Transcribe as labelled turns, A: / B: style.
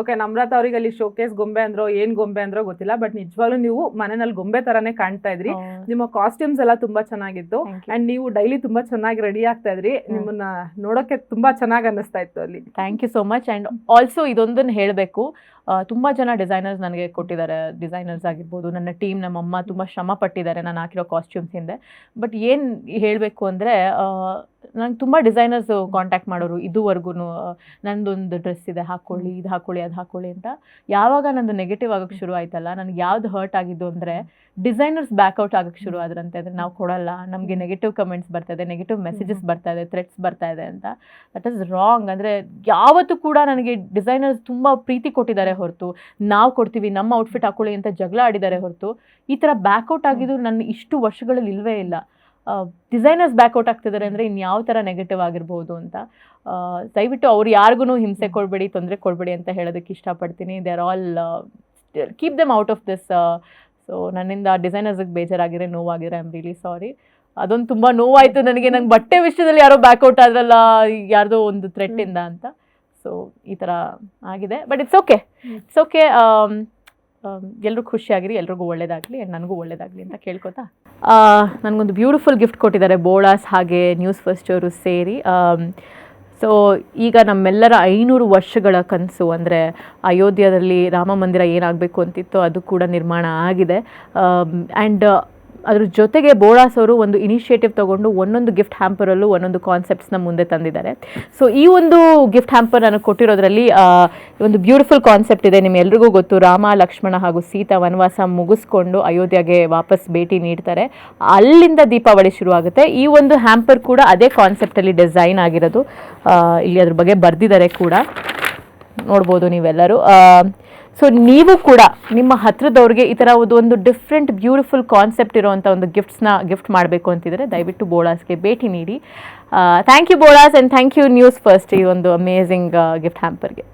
A: Okay, Namrata ಅವ್ರಿಗೆ ಅಲ್ಲಿ showcase ಗೊಂಬೆ ಅಂದ್ರೋ ಏನ್ ಗೊಂಬೆ ಅಂದ್ರೋ ಗೊತ್ತಿಲ್ಲ, ಬಟ್ ನಿಜವಾಗ್ಲೂ ನೀವು ಮನೆಯಲ್ಲಿ ಗೊಂಬೆ ತರಾನೇ ಕಾಣ್ತಾ ಇದ್ರಿ. ನಿಮ್ಮ ಕಾಸ್ಟ್ಯೂಮ್ಸ್ ಎಲ್ಲ ತುಂಬಾ ಚೆನ್ನಾಗಿತ್ತು ಅಂಡ್ ನೀವು ಡೈಲಿ ತುಂಬಾ ಚೆನ್ನಾಗಿ ರೆಡಿ ಆಗ್ತಾ ಇದ್ರಿ. ನಿಮ್ಮನ್ನ ನೋಡೋಕೆ ತುಂಬಾ ಚೆನ್ನಾಗಿ ಅನ್ನಿಸ್ತಾ ಇತ್ತು ಅಲ್ಲಿ.
B: Thank you so much. And also ಇದೊಂದನ್ನು ಹೇಳಬೇಕು, ತುಂಬ ಜನ ಡಿಸೈನರ್ಸ್ ನನಗೆ ಕೊಟ್ಟಿದ್ದಾರೆ. ಡಿಸೈನರ್ಸ್ ಆಗಿರ್ಬೋದು, ನನ್ನ ಟೀಮ್, ನಮ್ಮಮ್ಮ ತುಂಬ ಶ್ರಮ ಪಟ್ಟಿದ್ದಾರೆ ನಾನು ಹಾಕಿರೋ ಕಾಸ್ಟ್ಯೂಮ್ಸ್ ಹಿಂದೆ. ಬಟ್ ಏನು ಹೇಳಬೇಕು ಅಂದರೆ, ನಂಗೆ ತುಂಬ ಡಿಸೈನರ್ಸ್ ಕಾಂಟ್ಯಾಕ್ಟ್ ಮಾಡೋರು ಇದುವರೆಗೂ. ನಂದೊಂದು ಡ್ರೆಸ್ ಇದೆ, ಹಾಕ್ಕೊಳ್ಳಿ, ಇದು ಹಾಕ್ಕೊಳ್ಳಿ, ಅದು ಹಾಕ್ಕೊಳ್ಳಿ ಅಂತ. ಯಾವಾಗ ನಂದು ನೆಗೆಟಿವ್ ಆಗೋಕ್ಕೆ ಶುರು ಆಯ್ತಲ್ಲ, ನನಗೆ ಯಾವ್ದು ಹರ್ಟ್ ಆಗಿದ್ದು ಅಂದರೆ ಡಿಸೈನರ್ಸ್ ಬ್ಯಾಕ್ಔಟ್ ಆಗೋಕ್ಕೆ ಶುರು ಆದ್ರಂತೆ. ಅಂದರೆ ನಾವು ಕೊಡಲ್ಲ, ನಮಗೆ ನೆಗೆಟಿವ್ ಕಮೆಂಟ್ಸ್ ಬರ್ತಾ ಇದೆ, ನೆಗೆಟಿವ್ ಮೆಸೇಜಸ್ ಬರ್ತಾ ಇದೆ, ಥ್ರೆಟ್ಸ್ ಬರ್ತಾ ಇದೆ ಅಂತ. That is wrong. ಅಂದರೆ ಯಾವತ್ತೂ ಕೂಡ ನನಗೆ ಡಿಸೈನರ್ಸ್ ತುಂಬ ಪ್ರೀತಿ ಕೊಟ್ಟಿದ್ದಾರೆ ಹೊರತು, ನಾವು ಕೊಡ್ತೀವಿ, ನಮ್ಮ ಔಟ್ಫಿಟ್ ಹಾಕೊಳ್ಳಿ ಅಂತ ಜಗಳ ಆಡಿದ್ದಾರೆ ಹೊರತು, ಈ ಥರ ಬ್ಯಾಕ್ಔಟ್ ಆಗಿದ್ದು ನನ್ನ ಇಷ್ಟು ವರ್ಷಗಳಲ್ಲಿ ಇಲ್ಲವೇ ಇಲ್ಲ. ಡಿಸೈನರ್ಸ್ ಬ್ಯಾಕ್ಔಟ್ ಆಗ್ತಿದ್ದಾರೆ ಅಂದರೆ ಇನ್ಯಾವ ಥರ ನೆಗೆಟಿವ್ ಆಗಿರ್ಬೋದು ಅಂತ. ದಯವಿಟ್ಟು ಅವ್ರು ಯಾರಿಗೂ ಹಿಂಸೆ ಕೊಡಬೇಡಿ, ತೊಂದರೆ ಕೊಡಬೇಡಿ ಅಂತ ಹೇಳೋದಕ್ಕೆ ಇಷ್ಟಪಡ್ತೀನಿ. They are all keep them out of this. So ನನ್ನಿಂದ ಡಿಸೈನರ್ಸ್ಗೆ ಬೇಜಾರಾಗಿದ್ರೆ, ನೋವಾಗಿದ್ರೆ, ಐ ಆಮ್ ರಿಯಲಿ ಸಾರಿ. ಅದೊಂದು ತುಂಬ ನೋವಾಯಿತು ನನಗೆ. ನಂಗೆ ಬಟ್ಟೆ ವಿಷಯದಲ್ಲಿ ಯಾರೋ ಬ್ಯಾಕ್ಔಟ್ ಆದ್ರಲ್ಲ, ಯಾರ್ದೋ ಒಂದು ಥ್ರೆಟ್ಟಿಂದ ಅಂತ. ಸೊ ಈ ಥರ ಆಗಿದೆ, but it's okay, it's okay. ಎಲ್ಲರೂ ಖುಷಿಯಾಗಿರಿ, ಎಲ್ರಿಗೂ ಒಳ್ಳೇದಾಗಲಿ ಆ್ಯಂಡ್ ನನಗೂ ಒಳ್ಳೇದಾಗಲಿ ಅಂತ ಕೇಳ್ಕೊತಾ, ನನಗೊಂದು ಬ್ಯೂಟಿಫುಲ್ ಗಿಫ್ಟ್ ಕೊಟ್ಟಿದ್ದಾರೆ ಬೋಳಾಸ್ ಹಾಗೆ ನ್ಯೂಸ್ ಫಸ್ಟ್ ಅವರು ಸೇರಿ. ಸೊ ಈಗ ನಮ್ಮೆಲ್ಲರ 500 ವರ್ಷಗಳ ಕನಸು ಅಂದರೆ ಅಯೋಧ್ಯದಲ್ಲಿ ರಾಮ ಮಂದಿರ ಏನಾಗಬೇಕು ಅಂತಿತ್ತು, ಅದು ಕೂಡ ನಿರ್ಮಾಣ ಆಗಿದೆ. ಆ್ಯಂಡ್ ಅದ್ರ ಜೊತೆಗೆ ಬೋಳಾಸ್ ಅವರು ಒಂದು ಇನಿಷಿಯೇಟಿವ್ ತೊಗೊಂಡು ಒಂದೊಂದು ಗಿಫ್ಟ್ ಹ್ಯಾಂಪರಲ್ಲೂ ಒಂದೊಂದು ಕಾನ್ಸೆಪ್ಟ್ಸ್ನ ಮುಂದೆ ತಂದಿದ್ದಾರೆ. ಸೊ ಈ ಒಂದು ಗಿಫ್ಟ್ ಹ್ಯಾಂಪರ್ ನನಗೆ ಕೊಟ್ಟಿರೋದ್ರಲ್ಲಿ ಒಂದು ಬ್ಯೂಟಿಫುಲ್ ಕಾನ್ಸೆಪ್ಟ್ ಇದೆ. ನಿಮ್ಮೆಲ್ರಿಗೂ ಗೊತ್ತು, ರಾಮ, ಲಕ್ಷ್ಮಣ ಹಾಗೂ ಸೀತಾ ವನವಾಸ ಮುಗಿಸ್ಕೊಂಡು ಅಯೋಧ್ಯೆಗೆ ವಾಪಸ್ ಭೇಟಿ ನೀಡ್ತಾರೆ. ಅಲ್ಲಿಂದ ದೀಪಾವಳಿ ಶುರುವಾಗುತ್ತೆ. ಈ ಒಂದು ಹ್ಯಾಂಪರ್ ಕೂಡ ಅದೇ ಕಾನ್ಸೆಪ್ಟಲ್ಲಿ ಡಿಸೈನ್ ಆಗಿರೋದು. ಇಲ್ಲಿ ಅದ್ರ ಬಗ್ಗೆ ಬರೆದಿದ್ದಾರೆ ಕೂಡ, ನೋಡ್ಬೋದು ನೀವೆಲ್ಲರೂ. ಸೊ ನೀವು ಕೂಡ ನಿಮ್ಮ ಹತ್ರದವ್ರಿಗೆ ಈ ಥರ ಒಂದು ಡಿಫ್ರೆಂಟ್ ಬ್ಯೂಟಿಫುಲ್ ಕಾನ್ಸೆಪ್ಟ್ ಇರೋವಂಥ ಒಂದು ಗಿಫ್ಟ್ ಮಾಡಬೇಕು ಅಂತಿದ್ರೆ ದಯವಿಟ್ಟು ಬೋಳಾಸ್ಗೆ ಭೇಟಿ ನೀಡಿ. Thank you Bolas and thank you News First ಈ ಒಂದು ಅಮೇಝಿಂಗ್ ಗಿಫ್ಟ್ ಹ್ಯಾಂಪರ್ಗೆ.